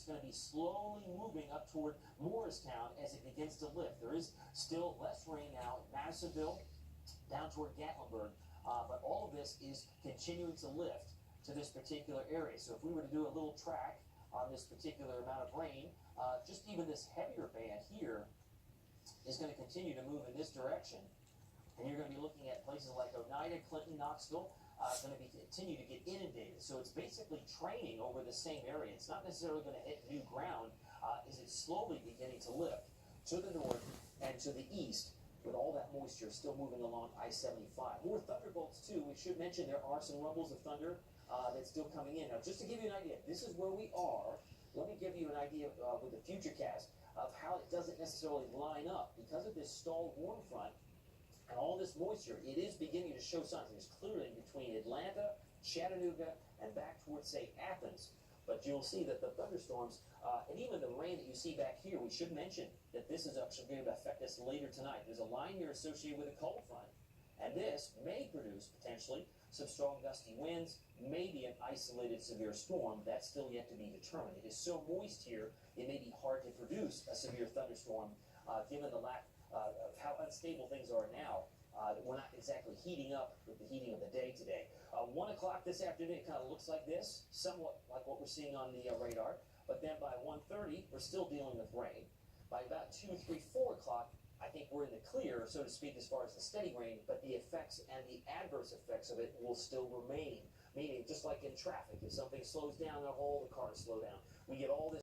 it's going to be slowly moving up toward Morristown as it begins to lift. There is still less rain now in Madisonville, down toward Gatlinburg, but all of this is continuing to lift to this particular area. So if we were to do a little track on this particular amount of rain, just even this heavier band here is going to continue to move in this direction. And you're going to be looking at places like Oneida, Clinton, Knoxville, going to continue to get inundated. So it's basically training over the same area. It's not necessarily going to hit new ground as it's slowly beginning to lift to the north and to the east, with all that moisture still moving along I-75. More thunderbolts, too. We should mention there are some rumbles of thunder that's still coming in. Now, just to give you an idea, this is where we are. Let me give you an idea with the futurecast of how it doesn't necessarily line up. Because of this stalled warm front and all this moisture, it is beginning to show signs. It's clearly between Atlanta, Chattanooga, and back towards, say, Athens. But you'll see that the thunderstorms and even the rain that you see back here, we should mention that this is actually going to affect us later tonight. There's a line here associated with a cold front, and this may produce potentially some strong gusty winds, maybe an isolated severe storm. That's still yet to be determined. It is so moist here, it may be hard to produce a severe thunderstorm given the lack of how unstable things are now. We're not exactly heating up with the heating of the day today. 1 o'clock this afternoon, it kind of looks like this, somewhat like what we're seeing on the radar. But then by 1:30, we're still dealing with rain. By about 2, 3, 4 o'clock, I think we're in the clear, so to speak, as far as the steady rain, but the effects and the adverse effects of it will still remain. Meaning, just like in traffic, if something slows down, the whole the cars slow down. We get all this